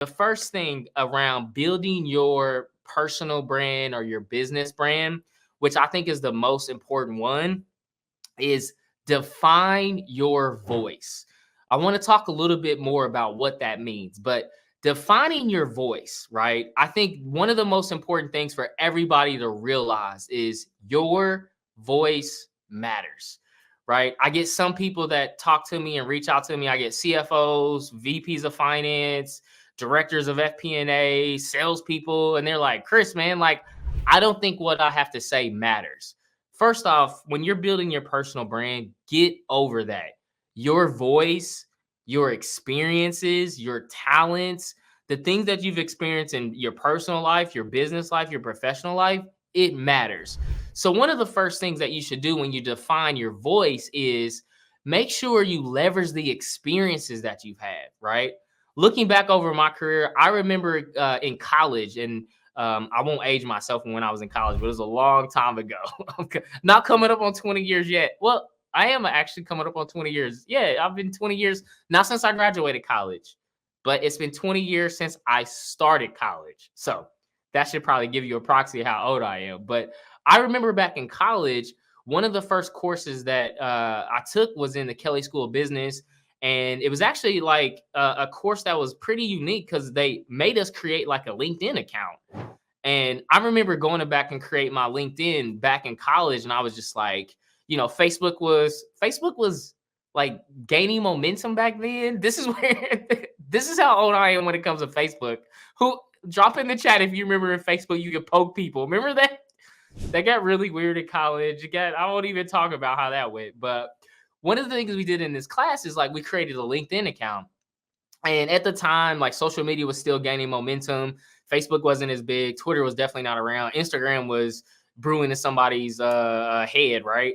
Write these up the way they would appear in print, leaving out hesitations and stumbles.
The first thing around building your personal brand or your business brand, which I think is the most important one, is define your voice. I want to talk a little bit more about what that means, but defining your voice, right? I think one of the most important things for everybody to realize is your voice matters, right? I get some people that talk to me and reach out to me. I get CFOs, VPs of finance, directors of FP&A, salespeople, and they're like, Chris, man, like, I don't think what I have to say matters. First off, when you're building your personal brand, get over that. Your voice, your experiences, your talents, the things that you've experienced in your personal life, your business life, your professional life, it matters. So, one of the first things that you should do when you define your voice is make sure you leverage the experiences that you've had, right? Looking back over my career, I remember in college, and I won't age myself from when I was in college, but it was a long time ago. Not coming up on 20 years yet. Well, I am actually coming up on 20 years. Yeah, I've been 20 years, not since I graduated college, but it's been 20 years since I started college. So that should probably give you a proxy of how old I am. But I remember back in college, one of the first courses that I took was in the Kelley School of Business. And it was actually like a course that was pretty unique because they made us create like a LinkedIn account. And I remember going back and create my LinkedIn back in college, and I was just like, Facebook was like gaining momentum back then. This is where this is how old I am when it comes to Facebook. Who drop in the chat if you remember in Facebook you could poke people. Remember that? That got really weird in college. I won't even talk about how that went. But one of the things we did in this class is like we created a LinkedIn account. And at the time, like social media was still gaining momentum. Facebook wasn't as big. Twitter was definitely not around. Instagram was brewing in somebody's head, right?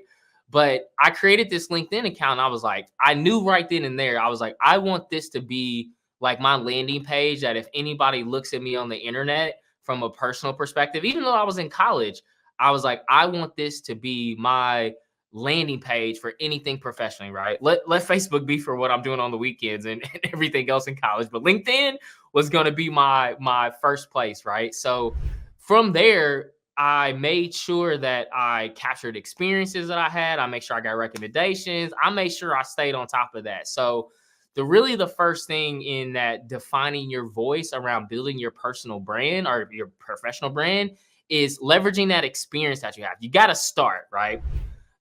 But I created this LinkedIn account. And I was like, I knew right then and there, I was like, I want this to be like my landing page that if anybody looks at me on the internet from a personal perspective, even though I was in college, I was like, I want this to be my landing page for anything professionally, right? Let Facebook be for what I'm doing on the weekends and everything else in college. But LinkedIn was going to be my first place, right? So from there, I made sure that I captured experiences that I had. I made sure I got recommendations. I made sure I stayed on top of that. So the first thing in that defining your voice around building your personal brand or your professional brand is leveraging that experience that you have. You got to start, right?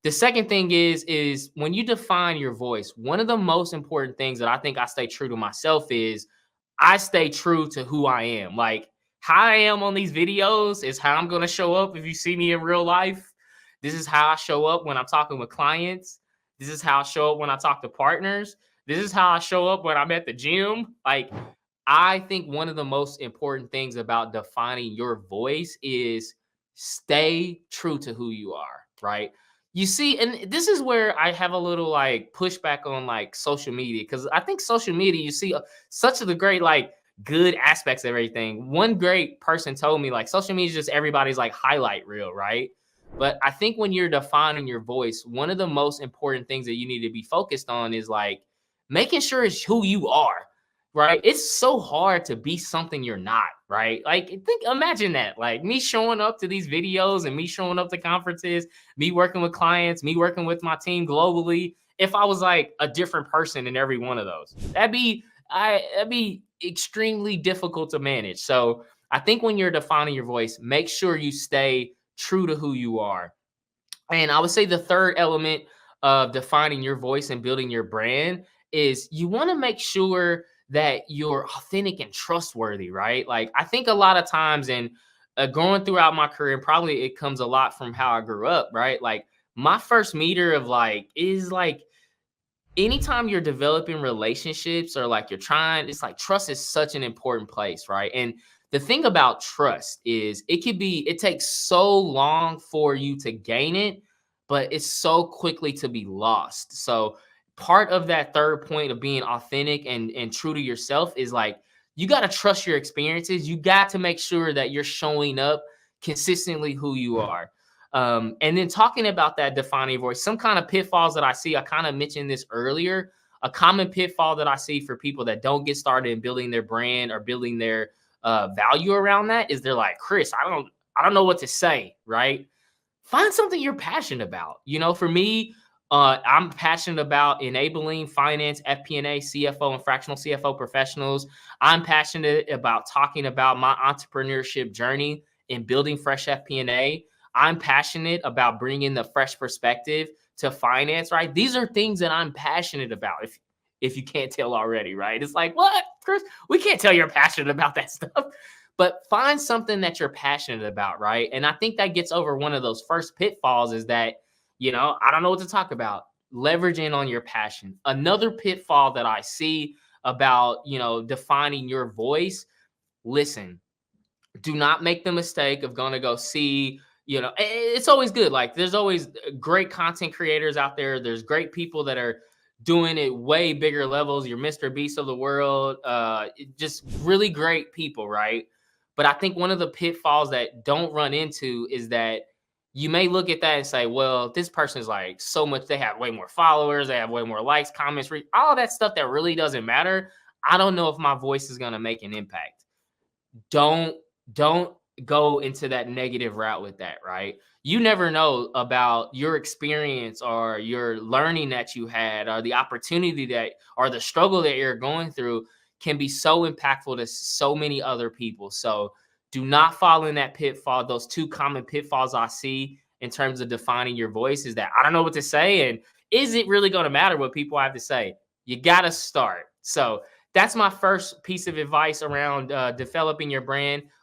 The second thing is when you define your voice, one of the most important things that I think I stay true to myself is I stay true to who I am. Like how I am on these videos is how I'm going to show up if you see me in real life. This is how I show up when I'm talking with clients. This is how I show up when I talk to partners. This is how I show up when I'm at the gym. Like I think one of the most important things about defining your voice is stay true to who you are, right? You see, and this is where I have a little like pushback on like social media because I think social media, you see such of the great like good aspects of everything. One great person told me like social media is just everybody's like highlight reel, right? But I think when you're defining your voice, one of the most important things that you need to be focused on is like making sure it's who you are, right? It's so hard to be something you're not, right? Like imagine that, like me showing up to these videos and me showing up to conferences, me working with clients, me working with my team globally. If I was like a different person in every one of those, that'd be extremely difficult to manage. So I think when you're defining your voice, make sure you stay true to who you are. And I would say the third element of defining your voice and building your brand is you want to make sure that you're authentic and trustworthy, right? Like I think a lot of times and going throughout my career, and probably it comes a lot from how I grew up, right? Like my first meter of like is like anytime you're developing relationships or like you're trying, it's like trust is such an important place, right? And the thing about trust is it takes so long for you to gain it, but it's so quickly to be lost. So part of that third point of being authentic and true to yourself is like you got to trust your experiences. You got to make sure that you're showing up consistently who you are. And then talking about that defining voice, some kind of pitfalls that I see, I kind of mentioned this earlier. a common pitfall that I see for people that don't get started in building their brand or building their value around that is they're like, Chris, I don't know what to say, right? Find something you're passionate about. For me, I'm passionate about enabling finance, FP&A, CFO, and fractional CFO professionals. I'm passionate about talking about my entrepreneurship journey and building fresh FP&A. I'm passionate about bringing the fresh perspective to finance, right? These are things that I'm passionate about. If you can't tell already, right? It's like, what, Chris? We can't tell you're passionate about that stuff. But find something that you're passionate about, right? And I think that gets over one of those first pitfalls is that, I don't know what to talk about. Leveraging on your passion. Another pitfall that I see about, defining your voice, listen, do not make the mistake of going to go see, it's always good. Like there's always great content creators out there. There's great people that are doing it way bigger levels. Your Mr. Beast of the world, just really great people, right? But I think one of the pitfalls that don't run into is that you may look at that and say, well, this person is like so much, they have way more followers, they have way more likes, comments, all that stuff that really doesn't matter. I don't know if my voice is going to make an impact. Don't go into that negative route with that, right? You never know about your experience or your learning that you had or the opportunity that or the struggle that you're going through can be so impactful to so many other people. So do not fall in that pitfall. Those two common pitfalls I see in terms of defining your voice is that I don't know what to say. And is it really going to matter what people have to say? You got to start. So that's my first piece of advice around developing your brand.